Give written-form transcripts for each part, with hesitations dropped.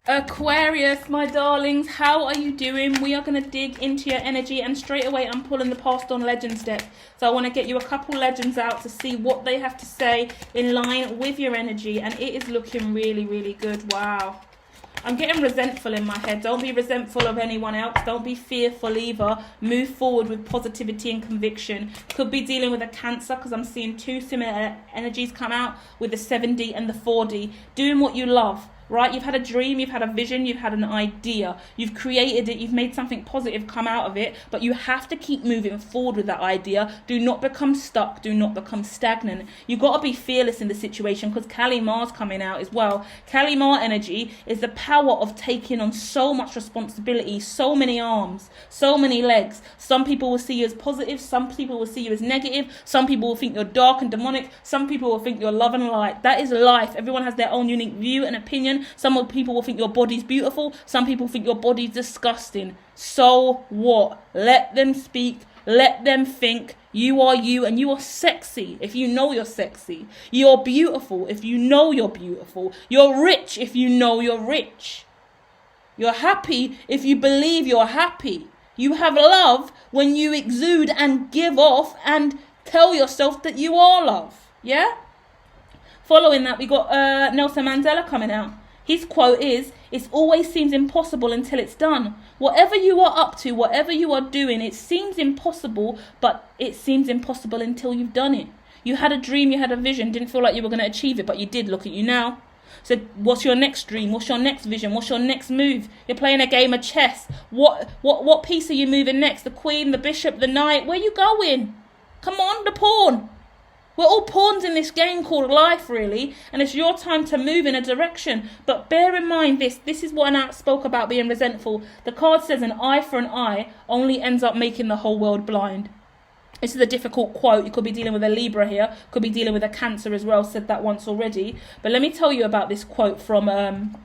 Aquarius, my darlings, how are you doing? We are going to dig into your energy, and straight away I'm pulling the Passed On Legends deck. So I want to get you a couple legends out to see what they have to say in line with your energy, and it is looking really, really good. Wow. I'm getting resentful in my head. Don't be resentful of anyone else. Don't be fearful either. Move forward with positivity and conviction. Could be dealing with a Cancer, because I'm seeing two similar energies come out with the 7D and the 4D. Doing what you love. Right, you've had a dream, you've had a vision, you've had an idea, you've created it, you've made something positive come out of it, but you have to keep moving forward with that idea. Do not become stuck, do not become stagnant. You've got to be fearless in the situation, because Kali Ma's coming out as well. Kali Ma energy is the power of taking on so much responsibility, so many arms, so many legs. Some people will see you as positive, some people will see you as negative, some people will think you're dark and demonic, some people will think you're love and light. That is life. Everyone has their own unique view and opinion. Some people will think your body's beautiful. Some people think your body's disgusting. So what? Let them speak. Let them think. You are you, and you are sexy if you know you're sexy. You're beautiful if you know you're beautiful. You're rich if you know you're rich. You're happy if you believe you're happy. You have love when you exude and give off and tell yourself that you are love. Yeah? Following that, we got Nelson Mandela coming out. His quote is, "It always seems impossible until it's done." Whatever you are up to, whatever you are doing, it seems impossible, but it seems impossible until you've done it. You had a dream, you had a vision, didn't feel like you were going to achieve it, but you did. Look at you now. So what's your next dream? What's your next vision? What's your next move? You're playing a game of chess. What piece are you moving next? The queen, the bishop, the knight? Where are you going? Come on, the pawn. We're all pawns in this game called life, really, and it's your time to move in a direction. But bear in mind this is what I spoke about being resentful. The card says an eye for an eye only ends up making the whole world blind. This is a difficult quote. You could be dealing with a Libra here, could be dealing with a Cancer as well, said that once already. But let me tell you about this quote from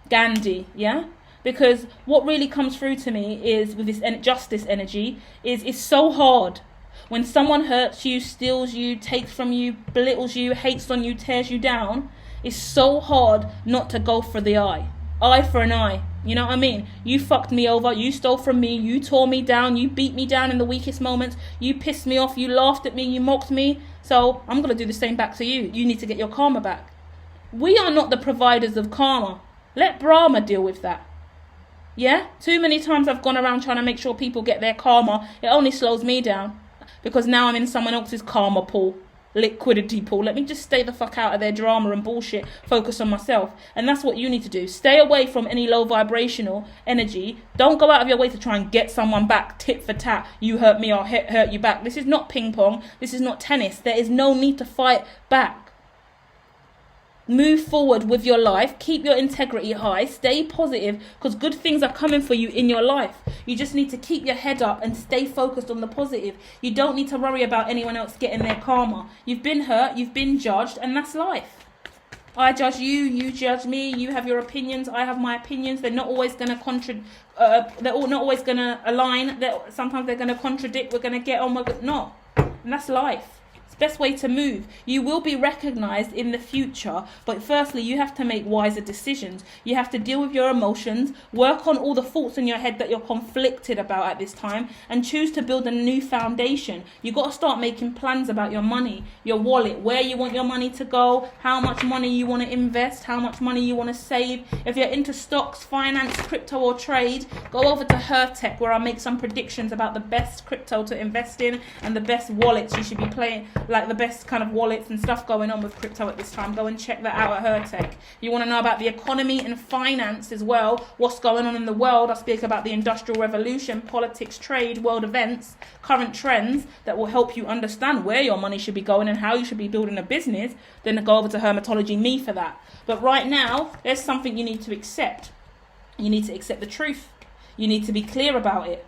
Gandhi, yeah? Because what really comes through to me is, with this justice energy, is it's so hard. When someone hurts you, steals you, takes from you, belittles you, hates on you, tears you down, it's so hard not to go for the eye. Eye for an eye. You know what I mean? You fucked me over, you stole from me, you tore me down, you beat me down in the weakest moments, you pissed me off, you laughed at me, you mocked me. So I'm going to do the same back to you. You need to get your karma back. We are not the providers of karma. Let Brahma deal with that. Yeah? Too many times I've gone around trying to make sure people get their karma. It only slows me down. Because now I'm in someone else's karma pool, liquidity pool. Let me just stay the fuck out of their drama and bullshit, focus on myself. And that's what you need to do. Stay away from any low vibrational energy. Don't go out of your way to try and get someone back, tit for tat. You hurt me, I'll hurt you back. This is not ping pong. This is not tennis. There is no need to fight back. Move forward with your life. Keep your integrity high. Stay positive, because good things are coming for you in your life. You just need to keep your head up and stay focused on the positive. You don't need to worry about anyone else getting their karma. You've been hurt, you've been judged, and that's life. I judge you, you judge me, you have your opinions, I have my opinions. They're not always going to they're all not always going to align. Sometimes they're going to contradict. We're going to get on, we're not. And that's life. Best way to move. You will be recognized in the future, but firstly you have to make wiser decisions. You have to deal with your emotions, work on all the thoughts in your head that you're conflicted about at this time, and choose to build a new foundation. You got to start making plans about your money, your wallet, where you want your money to go, how much money you want to invest, how much money you want to save. If you're into stocks, finance, crypto or trade, go over to Her Tech, where I make some predictions about the best crypto to invest in and the best wallets you should be playing, like the best kind of wallets and stuff going on with crypto at this time. Go and check that out at Her Tech. You want to know about the economy and finance as well, what's going on in the world. I speak about the Industrial Revolution, politics, trade, world events, current trends that will help you understand where your money should be going and how you should be building a business. Then go over to Hermatology Me for that. But right now, there's something you need to accept. You need to accept the truth. You need to be clear about it.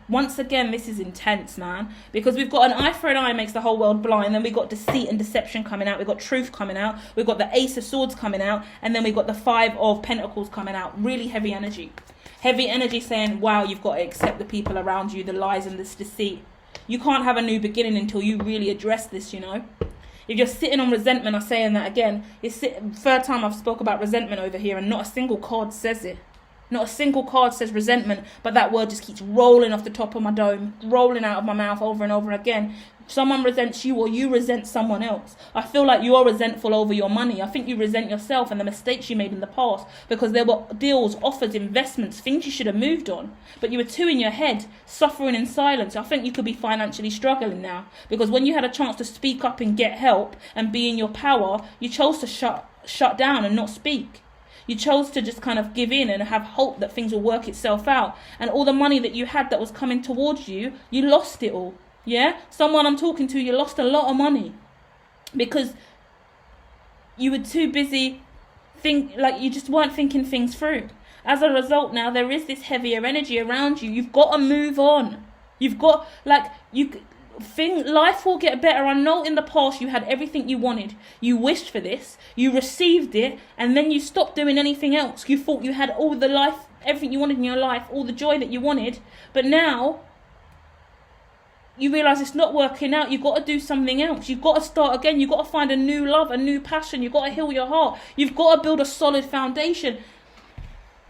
Once again, this is intense, man, because we've got an eye for an eye makes the whole world blind. Then we've got deceit and deception coming out. We've got truth coming out. We've got the Ace of Swords coming out. And then we've got the Five of Pentacles coming out. Really heavy energy. Heavy energy saying, wow, you've got to accept the people around you, the lies and this deceit. You can't have a new beginning until you really address this, you know. If you're sitting on resentment, I'm saying that again. Third time I've spoke about resentment over here, and not a single card says it. Not a single card says resentment, but that word just keeps rolling off the top of my dome, rolling out of my mouth over and over again. Someone resents you, or you resent someone else. I feel like you're resentful over your money. I think you resent yourself and the mistakes you made in the past, because there were deals, offers, investments, things you should have moved on. But you were too in your head, suffering in silence. I think you could be financially struggling now, because when you had a chance to speak up and get help and be in your power, you chose to shut down and not speak. You chose to just kind of give in and have hope that things will work itself out. And all the money that you had that was coming towards you, you lost it all. Yeah? Someone I'm talking to, you lost a lot of money because you were too busy you just weren't thinking things through. As a result, now there is this heavier energy around you. You've got to move on. You've got, life will get better. I know in the past you had everything you wanted. You wished for this. You received it. And then you stopped doing anything else. You thought you had all the life, everything you wanted in your life, all the joy that you wanted. But now you realise it's not working out. You've got to do something else. You've got to start again. You've got to find a new love, a new passion. You've got to heal your heart. You've got to build a solid foundation.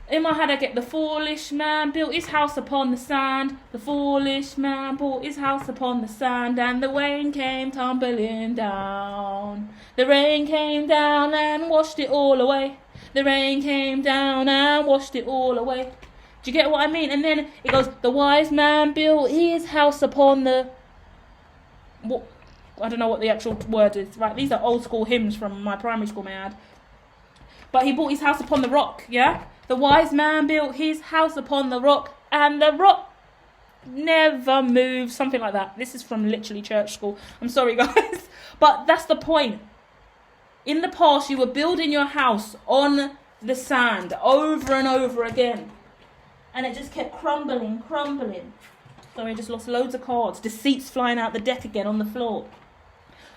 In my head, I get the foolish man built his house upon the sand. The foolish man built his house upon the sand, and the rain came tumbling down. The rain came down and washed it all away. The rain came down and washed it all away. Do you get what I mean? And then it goes, the wise man built his house upon the... What? I don't know what the actual word is. Right, these are old school hymns from my primary school, may I add. But he built his house upon the rock, yeah? The wise man built his house upon the rock, and the rock never moved. Something like that. This is from literally church school. I'm sorry, guys. But that's the point. In the past, you were building your house on the sand over and over again. And it just kept crumbling. Sorry, I just lost loads of cards. Deceit's flying out the deck again on the floor.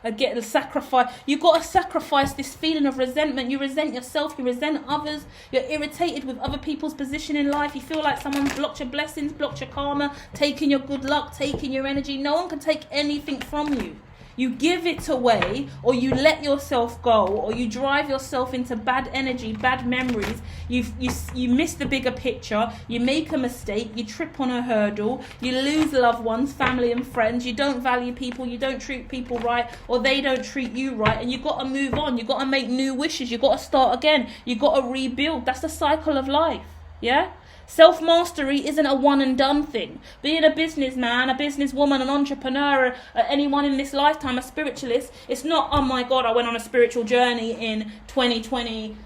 I get the sacrifice. You've got to sacrifice this feeling of resentment. You resent yourself. You resent others. You're irritated with other people's position in life. You feel like someone's blocked your blessings, blocked your karma, taking your good luck, taking your energy. No one can take anything from you. You give it away, or you let yourself go, or you drive yourself into bad energy, bad memories. You miss the bigger picture. You make a mistake. You trip on a hurdle. You lose loved ones, family and friends. You don't value people. You don't treat people right, or they don't treat you right. And you've got to move on. You've got to make new wishes. You've got to start again. You've got to rebuild. That's the cycle of life. Yeah? Self-mastery isn't a one and done thing. Being a businessman, a businesswoman, an entrepreneur, anyone in this lifetime, a spiritualist, it's not, oh my God, I went on a spiritual journey in 2020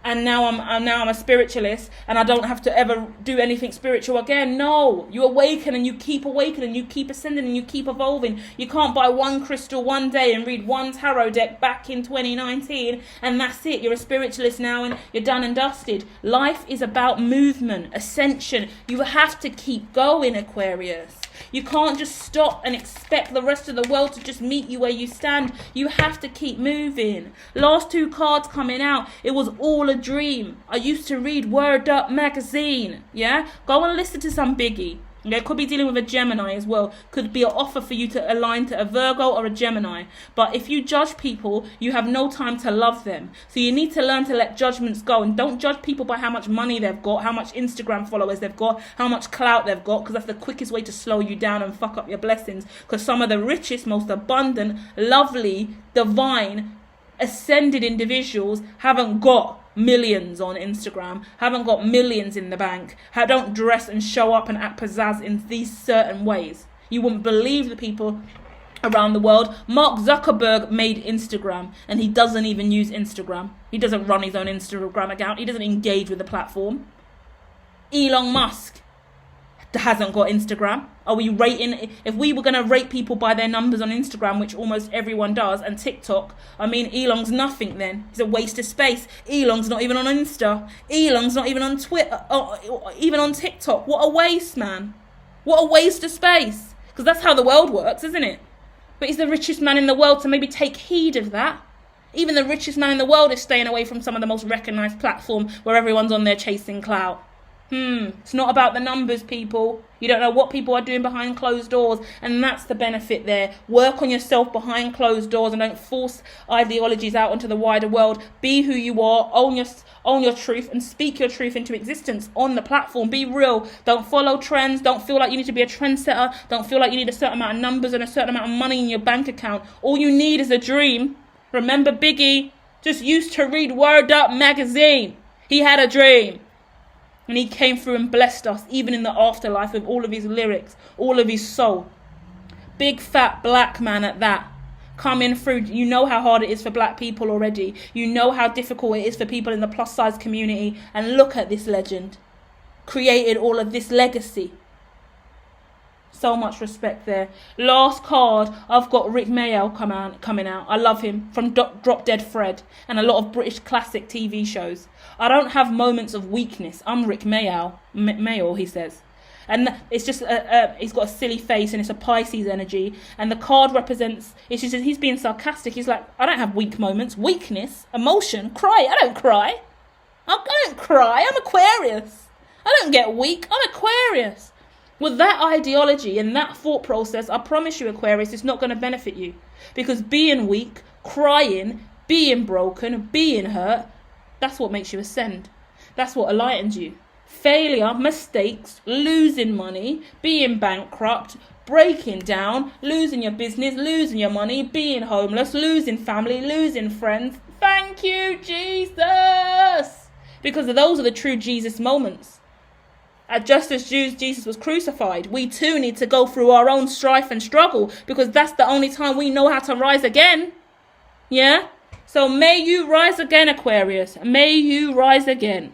and now I'm a spiritualist and I don't have to ever do anything spiritual again. No, you awaken and you keep awakening, you keep ascending and you keep evolving. You can't buy one crystal one day and read one tarot deck back in 2019 and that's it. You're a spiritualist now and you're done and dusted. Life is about movement, ascension. You have to keep going, Aquarius. You can't just stop and expect the rest of the world to just meet you where you stand. You have to keep moving. Last two cards coming out, it was all a dream. I used to read Word Up magazine. Yeah? Go and listen to some Biggie. Yeah, could be dealing with a Gemini as well. Could be an offer for you to align to a Virgo or a Gemini. But if you judge people, you have no time to love them. So you need to learn to let judgments go. And don't judge people by how much money they've got, how much Instagram followers they've got, how much clout they've got. Because that's the quickest way to slow you down and fuck up your blessings. Because some of the richest, most abundant, lovely, divine, ascended individuals haven't got millions on Instagram, haven't got millions in the bank, don't dress and show up and act pizzazz in these certain ways. You wouldn't believe the people around the world. Mark Zuckerberg made Instagram and he doesn't even use Instagram. He doesn't run his own Instagram account. He doesn't engage with the platform. Elon Musk hasn't got Instagram. Are we rating? If we were going to rate people by their numbers on Instagram, which almost everyone does, and TikTok, I mean, Elon's nothing then. It's a waste of space. Elon's not even on Insta. Elon's not even on Twitter, or even on TikTok. What a waste, man. What a waste of space. Because that's how the world works, isn't it? But he's the richest man in the world, so maybe take heed of that. Even the richest man in the world is staying away from some of the most recognised platforms where everyone's on there chasing clout. It's not about the numbers, people. You don't know what people are doing behind closed doors, and that's the benefit there. Work on yourself behind closed doors and don't force ideologies out into the wider world. Be who you are, own your truth, and speak your truth into existence on the platform. Be real. Don't follow trends. Don't feel like you need to be a trendsetter. Don't feel like you need a certain amount of numbers and a certain amount of money in your bank account. All you need is a dream. Remember Biggie just used to read Word Up magazine. He had a dream. And he came through and blessed us, even in the afterlife, with all of his lyrics, all of his soul. Big fat black man at that. Coming through. You know how hard it is for black people already. You know how difficult it is for people in the plus size community. And look at this legend. Created all of this legacy. So much respect there. Last card, I've got Rick Mayo coming out. I love him from Drop Dead Fred and a lot of British classic TV shows. I don't have moments of weakness. I'm Rick Mayo, he says. And it's just, he's got a silly face and it's a Pisces energy. And the card represents, it's just, he's being sarcastic. He's like, I don't have weak moments. Weakness, emotion, cry. I don't cry. I don't cry. I'm Aquarius. I don't get weak. I'm Aquarius. With that ideology and that thought process, I promise you, Aquarius, it's not going to benefit you. Because being weak, crying, being broken, being hurt, that's what makes you ascend. That's what enlightens you. Failure, mistakes, losing money, being bankrupt, breaking down, losing your business, losing your money, being homeless, losing family, losing friends. Thank you, Jesus! Because those are the true Jesus moments. Just as Jesus was crucified, we too need to go through our own strife and struggle, because that's the only time we know how to rise again. Yeah? So may you rise again, Aquarius. May you rise again.